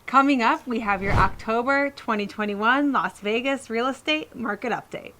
Coming up, we have your October 2021 Las Vegas real estate market update.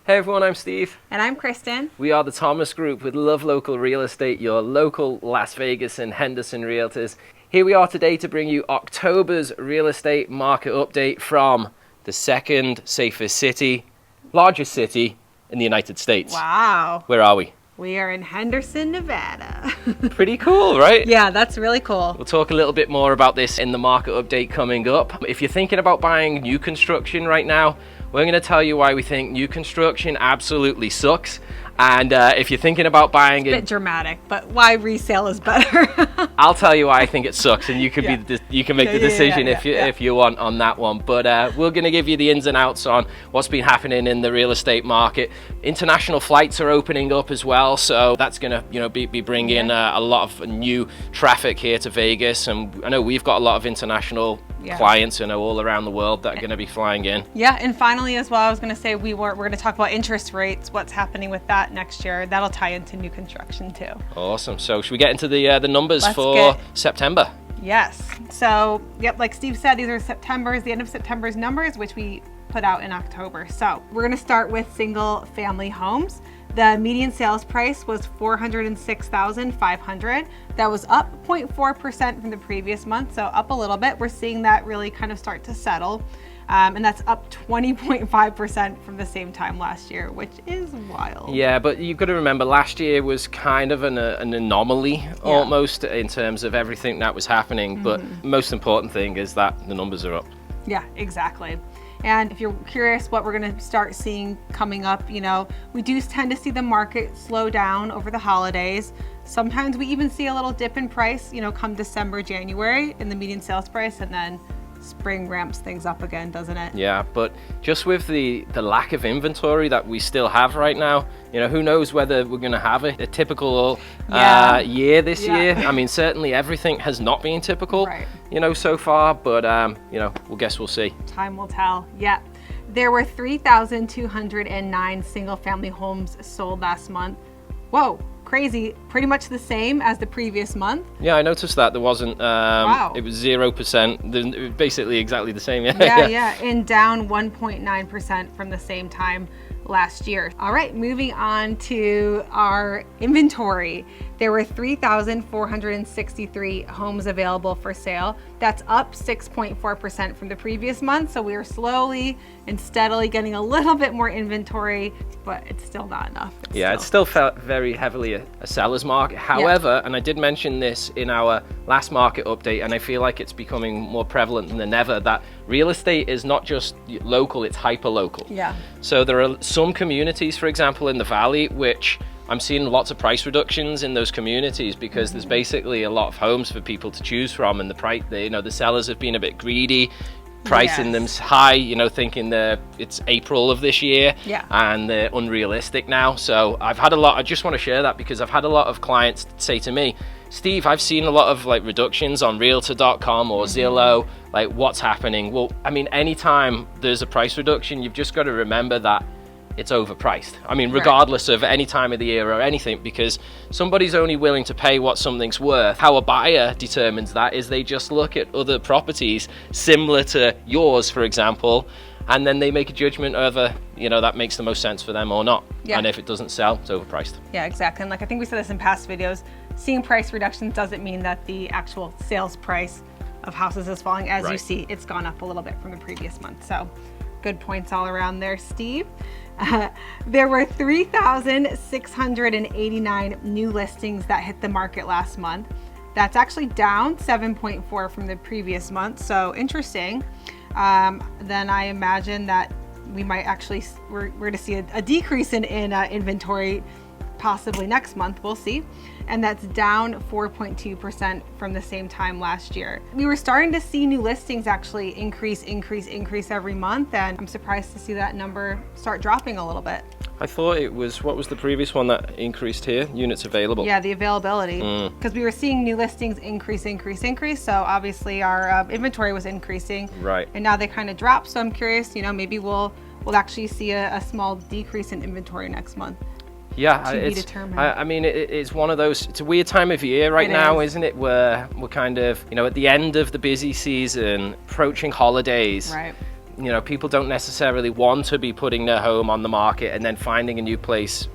Hey everyone, I'm Steve. And I'm Kristen. We are the Thomas Group with Love Local Real Estate, your local Las Vegas and Henderson realtors. Here we are today to bring you October's real estate market update from the second safest city, largest city in the United States. Wow. Where are we? We are in Henderson, Nevada. Pretty cool, right? Yeah, that's really cool. We'll talk a little bit more about this in the market update coming up. If you're thinking about buying new construction right now, we're going to tell you why we think new construction absolutely sucks. And if you're thinking about buying it's a bit dramatic, but why resale is better. I'll tell you why I think it sucks, and you can you can make the decision if you want on that one. But we're going to give you the ins and outs on what's been happening in the real estate market. International flights are opening up as well, so that's going to be bringing a lot of new traffic here to Vegas. And I know we've got a lot of international clients all around the world that are going to be flying in. Yeah, and finally as well, I was going to say we're going to talk about interest rates, what's happening with that next year. That'll tie into new construction too. Awesome. So should we get into the numbers for September? Yes. So yep, like Steve said, these are the end of September's numbers, which we put out in October. So we're going to start with single family homes. The median sales price was $406,500. That was up 0.4% from the previous month, so up a little bit. We're seeing that really kind of start to settle. And that's up 20.5% from the same time last year, which is wild. Yeah, but you've got to remember last year was kind of an anomaly almost in terms of everything that was happening. But most important thing is that the numbers are up. Yeah, exactly. And if you're curious what we're going to start seeing coming up, we do tend to see the market slow down over the holidays. Sometimes we even see a little dip in price, come December, January in the median sales price, and then spring ramps things up again, doesn't it? Yeah, but just with the lack of inventory that we still have right now, who knows whether we're going to have a typical year this year. I mean, certainly everything has not been typical, so far, but we'll see. Time will tell. Yeah. There were 3,209 single family homes sold last month. Whoa. Crazy, pretty much the same as the previous month. Yeah, I noticed that there wasn't, wow. It was 0%, basically exactly the same. Yeah, and down 1.9% from the same time last year. All right, moving on to our inventory. There were 3,463 homes available for sale. That's up 6.4% from the previous month. So we are slowly and steadily getting a little bit more inventory, but it's still not enough. It still felt very heavily a seller's market. However, and I did mention this in our last market update, and I feel like it's becoming more prevalent than ever, that real estate is not just local, it's hyper-local. Yeah. So there are some communities, for example, in the Valley, which I'm seeing lots of price reductions in those communities because there's basically a lot of homes for people to choose from, and the sellers have been a bit greedy, pricing them high, thinking that it's April of this year, and they're unrealistic now. So I just want to share that because I've had a lot of clients say to me, Steve, I've seen a lot of reductions on Realtor.com or Zillow, what's happening? Well, I mean, anytime there's a price reduction, you've just got to remember that it's overpriced. I mean, regardless of any time of the year or anything, because somebody's only willing to pay what something's worth. How a buyer determines that is they just look at other properties similar to yours, for example, and then they make a judgment over, that makes the most sense for them or not. Yeah. And if it doesn't sell, it's overpriced. Yeah, exactly. And I think we said this in past videos, seeing price reductions doesn't mean that the actual sales price of houses is falling. As you see, it's gone up a little bit from the previous month. So good points all around there, Steve. There were 3,689 new listings that hit the market last month. That's actually down 7.4 from the previous month. So interesting. Then I imagine that we might actually, we're going to see a decrease in inventory possibly next month. We'll see. And that's down 4.2% from the same time last year. We were starting to see new listings actually increase every month, and I'm surprised to see that number start dropping a little bit. I thought it was, what was the previous one that increased here? Units available. Yeah, the availability. Because we were seeing new listings increase. So obviously our inventory was increasing. Right. And now they kind of dropped. So I'm curious, maybe we'll we'll actually see a small decrease in inventory next month. Yeah, To be it's, determined. I mean, it's one of those, it's a weird time of year right It now, is. isn't it? Where we're kind of, at the end of the busy season, approaching holidays. Right. People don't necessarily want to be putting their home on the market and then finding a new place,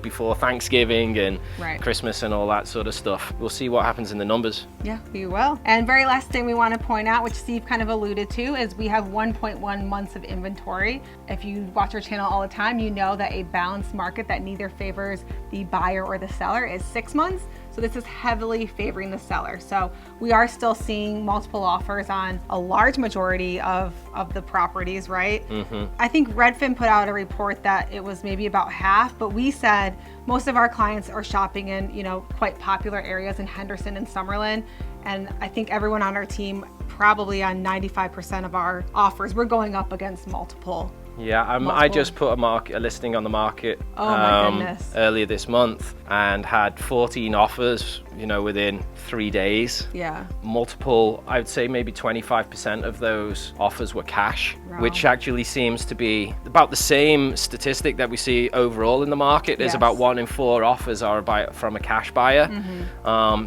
before Thanksgiving and Right. Christmas and all that sort of stuff. We'll see what happens in the numbers. Yeah, we will. And very last thing we want to point out, which Steve kind of alluded to, is we have 1.1 months of inventory. If you watch our channel all the time, you know that a balanced market that neither favors the buyer or the seller is 6 months. So this is heavily favoring the seller. So we are still seeing multiple offers on a large majority of the properties, right? Mm-hmm. I think Redfin put out a report that it was maybe about half, but we said most of our clients are shopping in, quite popular areas in Henderson and Summerlin. And I think everyone on our team, probably on 95% of our offers, we're going up against multiple. Yeah, I Multiple. just put a listing on the market Oh my goodness. earlier this month and had 14 offers, within 3 days. Yeah. Multiple, I would say maybe 25% of those offers were cash, Wow. which actually seems to be about the same statistic that we see overall in the market. There's Yes. about 1 in 4 offers are from a cash buyer.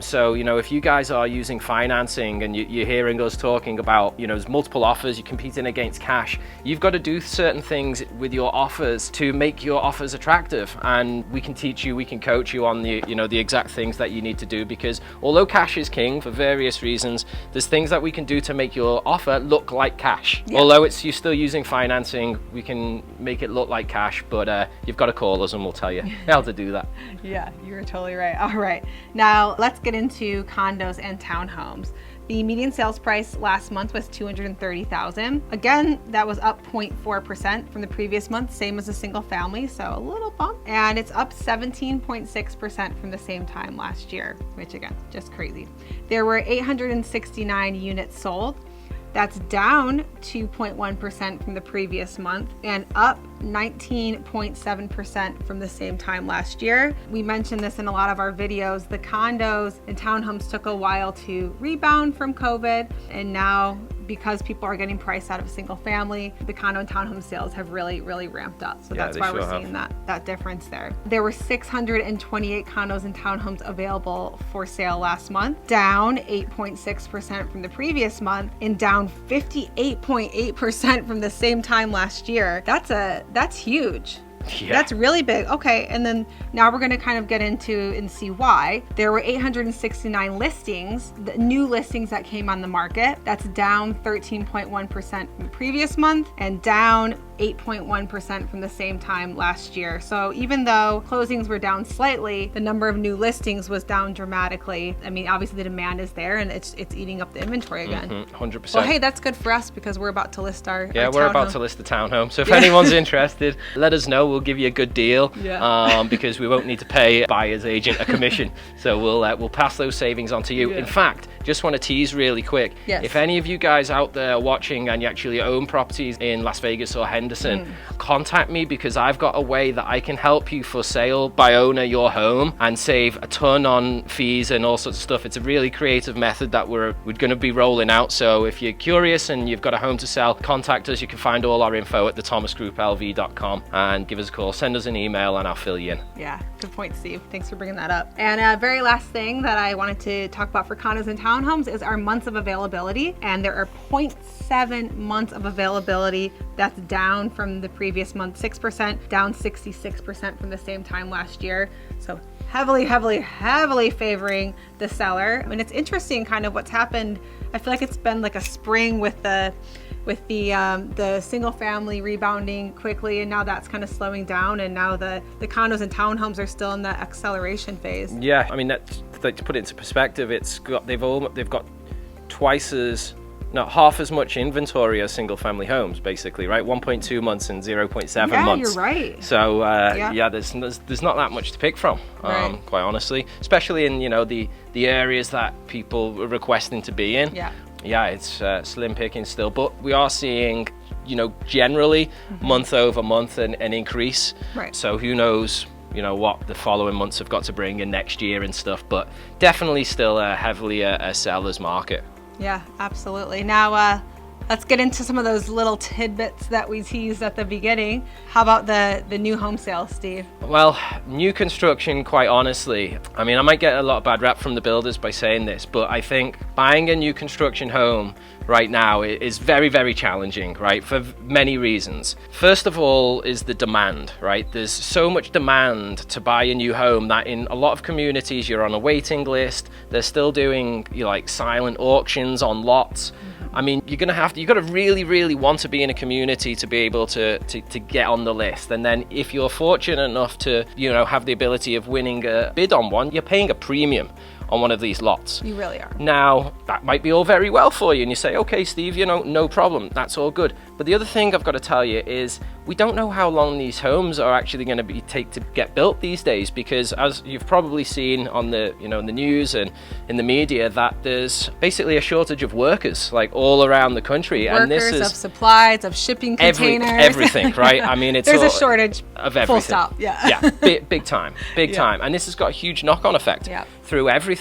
So, if you guys are using financing and you're hearing us talking about, there's multiple offers, you're competing against cash, you've got to do certain things with your offers to make your offers attractive. And we can teach you, we can coach you on the exact things that you need to do, because although cash is king for various reasons, there's things that we can do to make your offer look like cash. Yeah. Although you're still using financing, we can make it look like cash, but you've got to call us and we'll tell you how to do that. Yeah, you're totally right. All right, now let's get into condos and townhomes. The median sales price last month was $230,000. Again, that was up 0.4% from the previous month, same as a single family, so a little bump. And it's up 17.6% from the same time last year, which again, just crazy. There were 869 units sold. That's down 2.1% from the previous month and up 19.7% from the same time last year. We mentioned this in a lot of our videos. The condos and townhomes took a while to rebound from COVID, and now because people are getting priced out of single family, the condo and townhome sales have really ramped up. So Yeah, that's they why we're sure seeing that difference there. There were 628 condos and townhomes available for sale last month, down 8.6% from the previous month and down 58.8% from the same time last year. That's huge. Yeah. That's really big. Okay, and then now we're going to kind of get into and see why. There were 869 listings, the new listings that came on the market. That's down 13.1% from the previous month and down 8.1% from the same time last year. So even though closings were down slightly, the number of new listings was down dramatically. I mean, obviously the demand is there and it's eating up the inventory again. 100%. Well, hey, that's good for us because we're about to list our We're about to list the townhome. So if anyone's interested, let us know. We'll give you a good deal. Yeah. Because we won't need to pay a buyer's agent a commission. So we'll pass those savings on to you. Yeah. In fact, just want to tease really quick. Yes. If any of you guys out there watching and you actually own properties in Las Vegas or Henderson, contact me, because I've got a way that I can help you for sale by owner your home and save a ton on fees and all sorts of stuff. It's a really creative method that we're going to be rolling out. So if you're curious and you've got a home to sell, contact us. You can find all our info at thethomasgrouplv.com and give us a call. Send us an email and I'll fill you in. Yeah, good point, Steve. Thanks for bringing that up. And very last thing that I wanted to talk about for condos and townhomes is our months of availability. And there are 0.7 months of availability. That's down from the previous month, 6%, down 66% from the same time last year. So heavily favoring the seller. I mean, it's interesting kind of what's happened. I feel like it's been like a spring with the single family rebounding quickly, and now that's kind of slowing down, and now the condos and townhomes are still in that acceleration phase. Yeah, I mean, to put it into perspective, they've got twice as, not half as much inventory as single family homes, basically, right? 1.2 months and 0.7 Yeah, months. you're right. So there's not that much to pick from, Right. quite honestly, especially in the areas that people are requesting to be in. Yeah. It's slim picking still, but we are seeing generally month over month an increase. Right. So who knows what the following months have got to bring in next year and stuff, but definitely still heavily a seller's market. Yeah, absolutely. Now, Let's get into some of those little tidbits that we teased at the beginning. How about the new home sales, Steve? Well, new construction, quite honestly, I mean, I might get a lot of bad rap from the builders by saying this, but I think buying a new construction home right now is very, very challenging, right? For many reasons. First of all is the demand, right? There's so much demand to buy a new home that in a lot of communities you're on a waiting list. They're still doing like silent auctions on lots. I mean, you got to really, really want to be in a community to be able to get on the list. And then if you're fortunate enough to, have the ability of winning a bid on one, you're paying a premium on one of these lots. You really are. Now, that might be all very well for you, and you say, okay, Steve, no problem, that's all good. But the other thing I've got to tell you is we don't know how long these homes are actually going to take to get built these days, because as you've probably seen on the, in the news and in the media, that there's basically a shortage of workers, like all around the country. Workers, and this is of supplies, of shipping containers. Everything, right? I mean, there's a shortage of everything. Full stop, yeah. Yeah, big time. And this has got a huge knock-on effect through everything.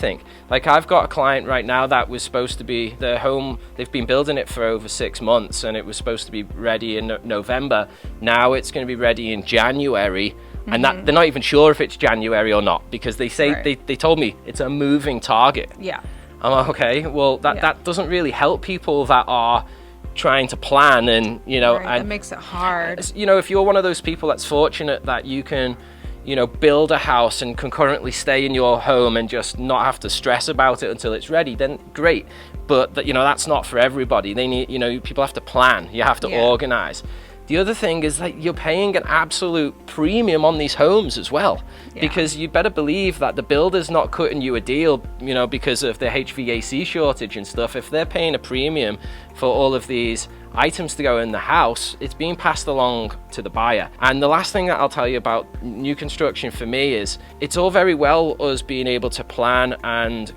Like, I've got a client right now that was supposed to be the home, they've been building it for over 6 months, and it was supposed to be ready in November. Now it's going to be ready in January, and that they're not even sure if it's January or not, because they say they told me it's a moving target. Yeah. I'm like, okay, well that doesn't really help people that are trying to plan, and that makes it hard. If you're one of those people that's fortunate that you can build a house and concurrently stay in your home and just not have to stress about it until it's ready, then great. But that's not for everybody. They need, people have to plan. You have to organize. The other thing is that you're paying an absolute premium on these homes as well, because you better believe that the builder's not cutting you a deal, because of the HVAC shortage and stuff. If they're paying a premium for all of these items to go in the house, it's being passed along to the buyer. And the last thing that I'll tell you about new construction for me is it's all very well us being able to plan and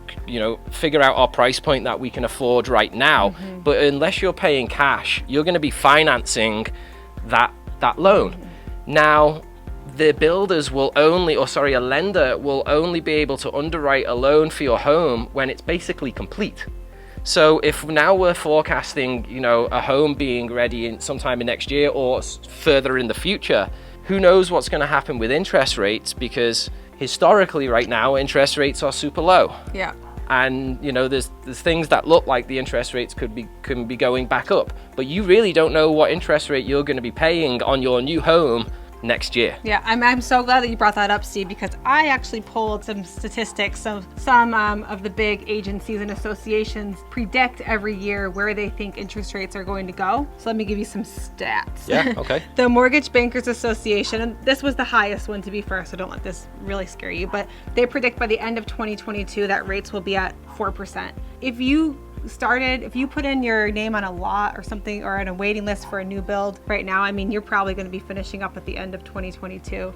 figure out our price point that we can afford right now, but unless you're paying cash, you're going to be financing that loan. Now, the builders will only, a lender will only be able to underwrite a loan for your home when it's basically complete. So if now we're forecasting, a home being ready sometime in next year or further in the future, who knows what's going to happen with interest rates, because historically right now interest rates are super low. Yeah. And there's things that look like the interest rates could be going back up, but you really don't know what interest rate you're going to be paying on your new home next year. Yeah, I'm so glad that you brought that up, Steve, because I actually pulled some statistics of some of the big agencies and associations predict every year where they think interest rates are going to go. So let me give you some stats. Yeah, okay. The Mortgage Bankers Association, and this was the highest one to be fair, so don't let this really scare you, but they predict by the end of 2022 that rates will be at 4%. If you put in your name on a lot or something, or on a waiting list for a new build right now, I mean, you're probably going to be finishing up at the end of 2022.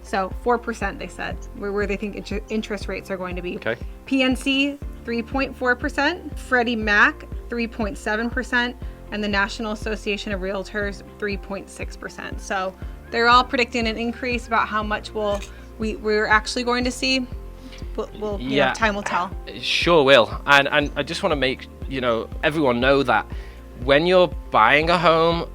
So 4% they said where they think interest rates are going to be. Okay. PNC 3.4%, Freddie Mac 3.7%, and the National Association of Realtors 3.6%. So they're all predicting an increase. About how much we're actually going to see, time will tell. Sure will. And I just want to make everyone know that when you're buying a home,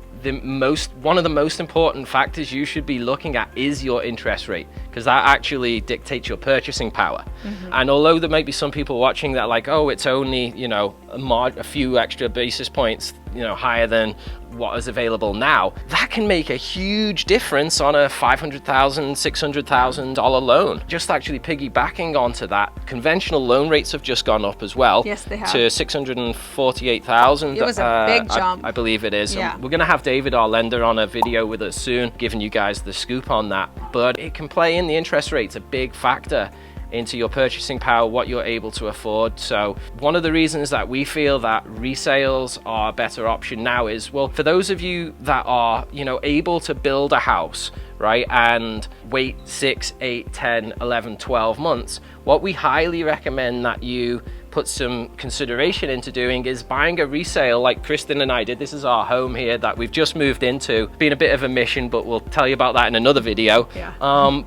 one of the most important factors you should be looking at is your interest rate, because that actually dictates your purchasing power. And although there might be some people watching that like, oh, it's only a few extra basis points higher than what is available now, that can make a huge difference on a $500,000, $600,000 loan. Just actually piggybacking onto that, conventional loan rates have just gone up as well. Yes, they have. To $648,000. It was a big jump. I believe it is. Yeah. We're going to have David, our lender, on a video with us soon, giving you guys the scoop on that. But it can play in, the interest rate's a big factor into your purchasing power, what you're able to afford. So one of the reasons that we feel that resales are a better option now is, well, for those of you that are, able to build a house, right, and wait 6, 8, 10, 11, 12 months, what we highly recommend that you put some consideration into doing is buying a resale like Kristen and I did. This is our home here that we've just moved into. Been a bit of a mission, but we'll tell you about that in another video. Yeah.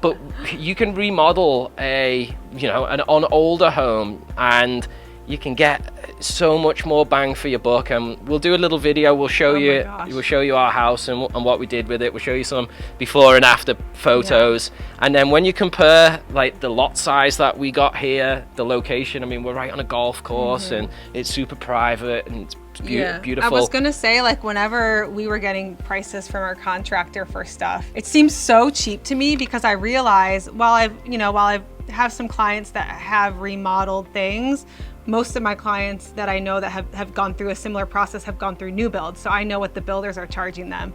But you can remodel an older home, and you can get so much more bang for your buck. And we'll do a little video. We'll show you our house and what we did with it. We'll show you some before and after photos. And then when you compare like the lot size that we got here, the location, I mean, we're right on a golf course and it's super private and it's beautiful. I was gonna say, like, whenever we were getting prices from our contractor for stuff, it seems so cheap to me, because I realize while I have some clients that have remodeled things, most of my clients that I know that have gone through a similar process have gone through new builds, so I know what the builders are charging them.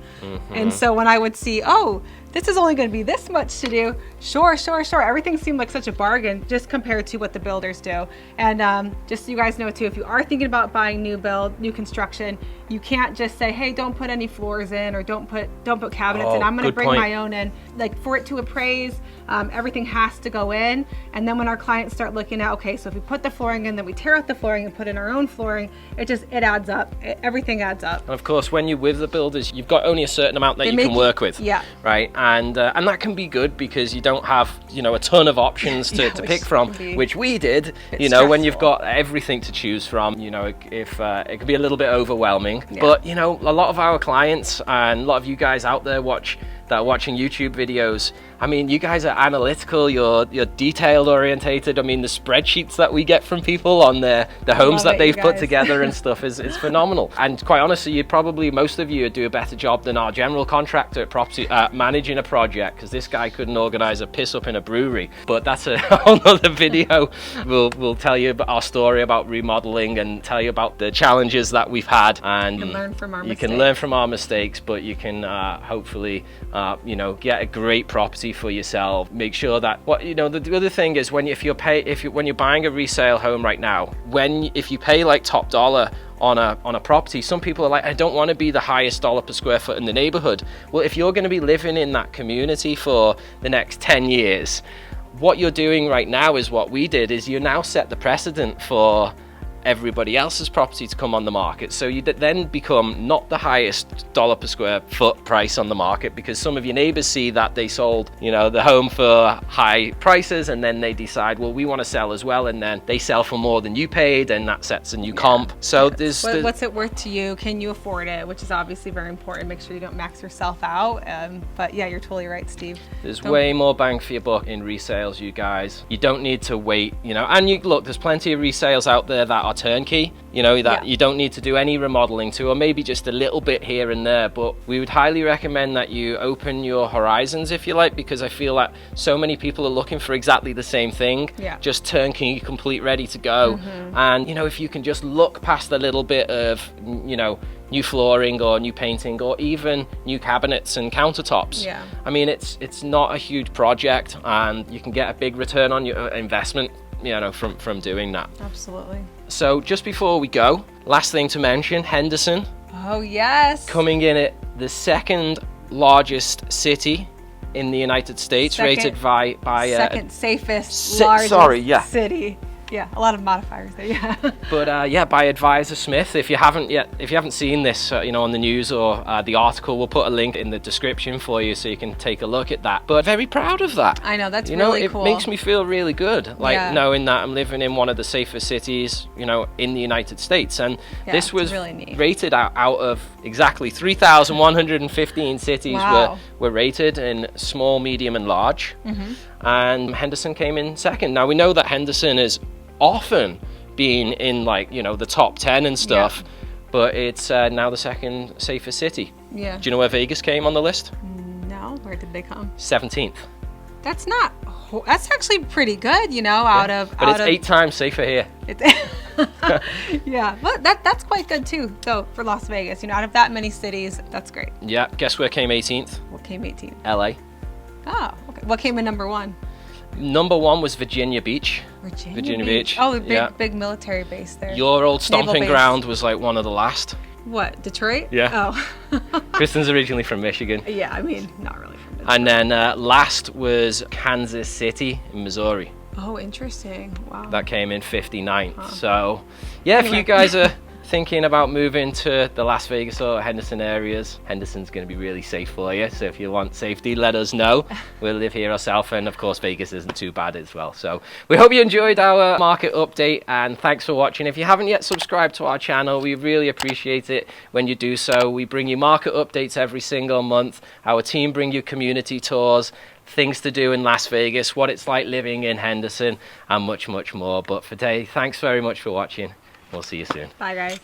And so when I would see, oh, this is only going to be this much to do, sure, everything seemed like such a bargain just compared to what the builders do. And just so you guys know too, if you are thinking about buying new construction, you can't just say, hey, don't put any floors in, or don't put cabinets in. I'm going to bring my own in. Like, for it to appraise, everything has to go in. And then when our clients start looking at, okay, so if we put the flooring in, then we tear out the flooring and put in our own flooring, it adds up. Everything adds up. And of course, when you're with the builders, you've got only a certain amount that you can work with. Yeah. Right. And that can be good, because you don't have, a ton of options to pick from, which we did, when you've got everything to choose from, if it can be a little bit overwhelming. But, a lot of our clients and a lot of you guys out there that are watching YouTube videos, I mean, you guys are analytical, you're detailed orientated. I mean, the spreadsheets that we get from people on the homes that they've put together and stuff is phenomenal. And quite honestly, most of you do a better job than our general contractor at property managing a project, because this guy couldn't organize a piss up in a brewery. But that's a whole other video. We'll tell you about our story about remodeling and tell you about the challenges that we've had. And you can learn from our mistakes, but you can hopefully get a great property for yourself. Make sure that the other thing is, when you're buying a resale home right now, if you pay like top dollar on a property, some people are like, I don't want to be the highest dollar per square foot in the neighborhood. Well, if you're going to be living in that community for the next 10 years, what you're doing right now is what we did, is you now set the precedent for everybody else's property to come on the market. So you then become not the highest dollar per square foot price on the market, because some of your neighbors see that they sold the home for high prices, and then they decide, well, we want to sell as well, and then they sell for more than you paid, and that sets a new comp. So what's it worth to you? Can you afford it? Which is obviously very important. Make sure you don't max yourself out. But yeah, you're totally right, Steve. There's way more bang for your buck in resales, you guys. You don't need to wait, and look, there's plenty of resales out there that are turnkey, you don't need to do any remodeling to, or maybe just a little bit here and there. But we would highly recommend that you open your horizons, if you like, because I feel that so many people are looking for exactly the same thing, just turnkey, complete, ready to go. And if you can just look past the little bit of new flooring or new painting or even new cabinets and countertops, I mean, it's not a huge project, and you can get a big return on your investment from doing that. Absolutely. So just before we go, last thing to mention, Henderson. Oh yes. Coming in at the second largest city in the United States, rated by second safest largest city. Yeah, a lot of modifiers there. Yeah. But by AdvisorSmith. If you haven't seen this, on the news or the article, we'll put a link in the description for you so you can take a look at that. But very proud of that. I know, that's really cool. It makes me feel really good, knowing that I'm living in one of the safest cities, in the United States. And this was really rated out of exactly 3,115 cities were rated in small, medium, and large. And Henderson came in second. Now we know that Henderson is often being in the top 10 and stuff, but it's now the second safest city. Do you know where Vegas came on the list? No. Where did they come? 17th. That's actually pretty good, But it's 8 times safer here. Yeah, but that's quite good too, though, for Las Vegas. Out of that many cities, that's great. Yeah. Guess where came 18th? What came 18th? LA. Oh, okay. What came in number 1? Number 1 was Virginia Beach. Virginia Beach. Oh, the big military base there. Your old stomping ground was one of the last. What, Detroit? Yeah. Oh. Kristen's originally from Michigan. Yeah, I mean, not really from Detroit. And then last was Kansas City in Missouri. Oh, interesting. Wow. That came in 59th. So, if you guys are thinking about moving to the Las Vegas or Henderson areas, Henderson's going to be really safe for you. So if you want safety, let us know. We'll live here ourselves, and of course Vegas isn't too bad as well. So we hope you enjoyed our market update, and thanks for watching. If you haven't yet subscribed to our channel, we really appreciate it when you do so. We bring you market updates every single month. Our team bring you community tours, things to do in Las Vegas, what it's like living in Henderson, and much more. But for today, thanks very much for watching. We'll see you soon. Bye, guys.